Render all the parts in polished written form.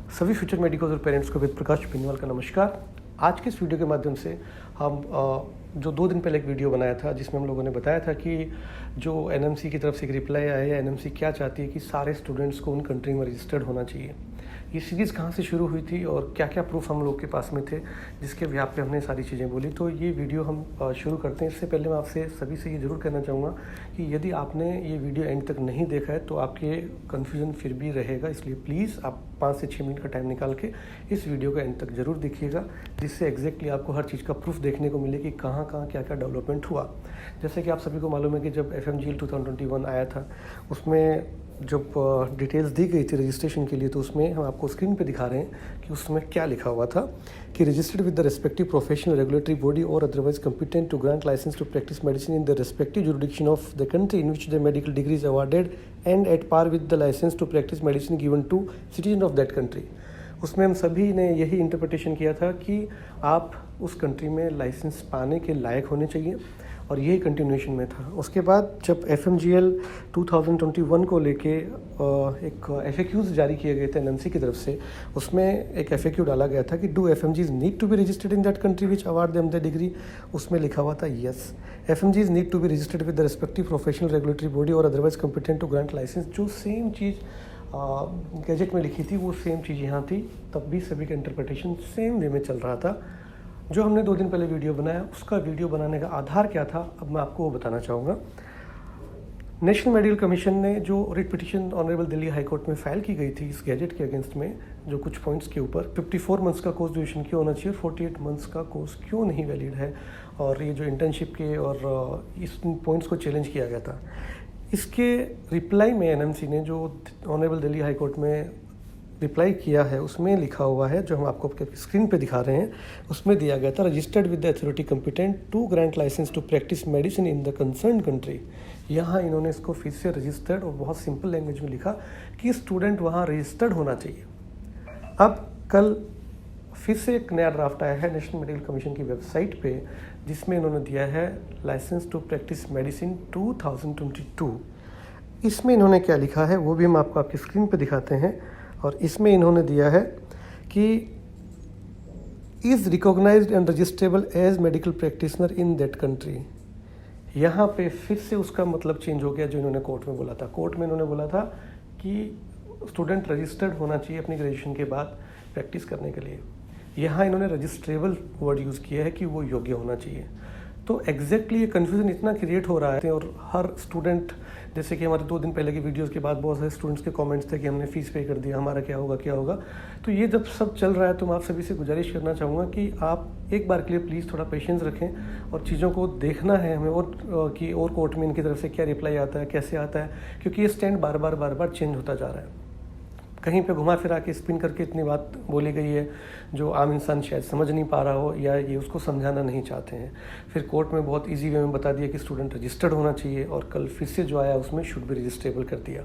सभी future medicos और parents को वेद प्रकाश बेनीवाल का नमस्कार। आज के इस वीडियो के माध्यम से हम जो 2 दिन पहले एक वीडियो बनाया था जिसमें हम लोगों ने बताया था कि जो एनएमसी की तरफ से एक रिप्लाई आया है, एनएमसी क्या चाहती है कि सारे स्टूडेंट्स को उन कंट्री में रजिस्टर्ड होना चाहिए। ये सीरीज़ कहाँ से शुरू हुई थी और क्या क्या प्रूफ हम लोग के पास में थे जिसके व्याप पे हमने सारी चीज़ें बोली। तो ये वीडियो हम शुरू करते हैं। इससे पहले मैं आपसे सभी से ये ज़रूर कहना चाहूँगा कि यदि आपने ये वीडियो एंड तक नहीं देखा है तो आपके कन्फ्यूज़न फिर भी रहेगा, इसलिए प्लीज़ आप 5 से 6 मिनट का टाइम निकाल के इस वीडियो को एंड तक ज़रूर देखिएगा, जिससे एग्जैक्टली आपको हर चीज़ का प्रूफ देखने को मिले कि कहाँ कहाँ क्या क्या डेवलपमेंट हुआ। जैसे कि आप सभी को मालूम है कि जब FMGL 2021 आया था उसमें जब डिटेल्स दी गई थी रजिस्ट्रेशन के लिए, तो उसमें हम आपको स्क्रीन पे दिखा रहे हैं कि उसमें क्या लिखा हुआ था कि registered with the respective professional regulatory body और otherwise competent to grant licence to practise medicine in the respective jurisdiction of the country in which the medical degree is awarded and at par with the licence to practise medicine given to citizen of that country. उसमें हम सभी ने यही interpretation किया था कि आप उस कंट्री में लाइसेंस पाने के लायक होने चाहिए और यही कंटिन्यूएशन में था। उसके बाद जब FMGL 2021 को लेके एक FAQs जारी किए गए थे एनएमसी की तरफ से, उसमें एक FAQ डाला गया था कि do FMGs need to be registered in that country which award them the degree. उसमें लिखा हुआ था yes, FMGs need to be registered with the respective professional regulatory body और otherwise competent to grant licence. जो same चीज़ gazette में लिखी थी वो सेम चीज़ यहाँ थी, तब भी सभी का इंटरप्रिटेशन सेम वे में चल रहा था। जो हमने 2 दिन पहले वीडियो बनाया उसका वीडियो बनाने का आधार क्या था, अब मैं आपको वो बताना चाहूँगा। नेशनल मेडिकल कमीशन ने जो writ petition honourable Delhi high court में फाइल की गई थी इस गैजेट के अगेंस्ट में, जो कुछ पॉइंट्स के ऊपर 54 मंथ्स का कोर्स ड्यूरेशन क्यों होना चाहिए, 48 मंथ्स का कोर्स क्यों नहीं वैलिड है, और ये जो इंटर्नशिप के और इस पॉइंट्स को चैलेंज किया गया था। इसके रिप्लाई में एनएमसी ने जो ऑनरेबल दिल्ली हाई कोर्ट में रिप्लाई किया है उसमें लिखा हुआ है, जो हम आपको स्क्रीन पे दिखा रहे हैं, उसमें दिया गया था registered with the authority competent to grant licence to practise medicine in the concern country. यहाँ इन्होंने इसको फिर से रजिस्टर्ड और बहुत सिंपल लैंग्वेज में लिखा कि स्टूडेंट वहाँ रजिस्टर्ड होना चाहिए। अब कल फिर से एक नया ड्राफ्ट आया है नेशनल मेडिकल कमीशन की वेबसाइट पे, जिसमें इन्होंने दिया है लाइसेंस टू प्रैक्टिस मेडिसिन 2022। इसमें इन्होंने क्या लिखा है वो भी हम आपको आपकी स्क्रीन पे दिखाते हैं। और इसमें इन्होंने दिया है कि is recognised and registrable as medical practitioner in that country. यहाँ पे फिर से उसका मतलब चेंज हो गया जो इन्होंने कोर्ट में बोला था। कोर्ट में इन्होंने बोला था कि स्टूडेंट रजिस्टर्ड होना चाहिए अपनी ग्रेजुएशन के बाद प्रैक्टिस करने के लिए। यहाँ इन्होंने रजिस्ट्रेबल वर्ड यूज़ किया है कि वो योग्य होना चाहिए। तो एग्जैक्टली ये कन्फ्यूज़न इतना क्रिएट हो रहा है और हर स्टूडेंट, जैसे कि हमारे 2 दिन पहले की वीडियोस के बाद बहुत सारे स्टूडेंट्स के कमेंट्स थे कि हमने फ़ीस पे कर दिया, हमारा क्या होगा क्या होगा। तो ये जब सब चल रहा है तो मैं आप सभी से गुजारिश करना चाहूँगा कि आप एक बार के लिए प्लीज़ थोड़ा पेशेंस रखें और चीज़ों को देखना है हमें और कि और कोर्ट में इनकी तरफ से क्या रिप्लाई आता है, कैसे आता है, क्योंकि ये स्टैंड बार बार चेंज होता जा रहा है। कहीं पे घुमा फिरा के स्पिन करके इतनी बात बोली गई है जो आम इंसान शायद समझ नहीं पा रहा हो या ये उसको समझाना नहीं चाहते हैं। फिर कोर्ट में बहुत इजी वे में बता दिया कि स्टूडेंट रजिस्टर्ड होना चाहिए और कल फिर से जो आया उसमें शुड बी रजिस्ट्रेबल कर दिया।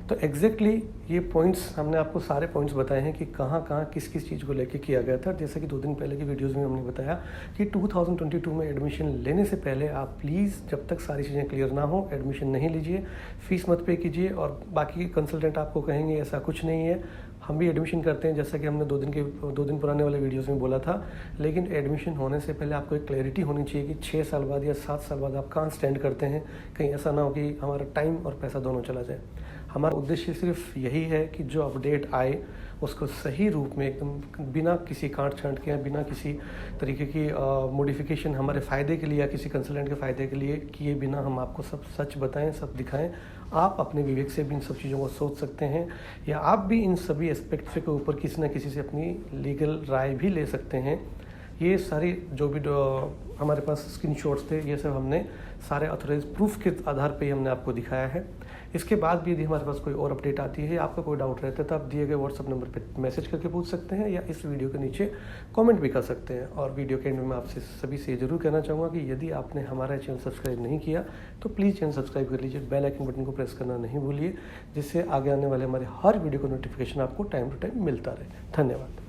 तो एग्जैक्टली ये पॉइंट्स हमने आपको सारे पॉइंट्स बताए हैं कि कहाँ कहाँ किस किस चीज़ को लेके किया गया था। जैसे कि 2 दिन पहले की वीडियोस में हमने बताया कि 2022 में एडमिशन लेने से पहले आप प्लीज़ जब तक सारी चीज़ें क्लियर ना हो एडमिशन नहीं लीजिए, फ़ीस मत पे कीजिए। और बाकी कंसल्टेंट आपको कहेंगे ऐसा कुछ नहीं है, हम भी एडमिशन करते हैं जैसा कि हमने 2 दिन पुराने वाले वीडियोज़ में बोला था। लेकिन एडमिशन होने से पहले आपको एक क्लैरिटी होनी चाहिए कि 6 साल बाद या 7 साल बाद आप कहाँ स्टैंड करते हैं। कहीं ऐसा ना हो कि हमारा टाइम और पैसा दोनों चला जाए। हमारा उद्देश्य सिर्फ यही है कि जो अपडेट आए उसको सही रूप में एकदम बिना किसी काट छांट के, बिना किसी तरीके की मॉडिफिकेशन हमारे फ़ायदे के लिए या किसी कंसल्टेंट के फ़ायदे के लिए किए बिना हम आपको सब सच बताएं, सब दिखाएं। आप अपने विवेक से भी इन सब चीज़ों को सोच सकते हैं या आप भी इन सभी एस्पेक्ट्स के ऊपर किसी न किसी से अपनी लीगल राय भी ले सकते हैं। ये सारी जो भी हमारे पास स्क्रीनशॉट्स थे ये सब हमने सारे ऑथराइज प्रूफ के आधार पे ही हमने आपको दिखाया है। इसके बाद भी यदि हमारे पास कोई और अपडेट आती है या आपका कोई डाउट रहता है तो आप दिए गए व्हाट्सअप नंबर पे मैसेज करके पूछ सकते हैं या इस वीडियो के नीचे कमेंट भी कर सकते हैं। और वीडियो के एंड में मैं आपसे सभी से ये जरूर कहना चाहूँगा कि यदि आपने हमारा चैनल सब्सक्राइब नहीं किया तो प्लीज़ चैनल सब्सक्राइब कर लीजिए, बेल आइकन बटन को प्रेस करना नहीं भूलिए, जिससे आगे आने वाले हमारे हर वीडियो का नोटिफिकेशन आपको टाइम टू टाइम मिलता रहे। धन्यवाद।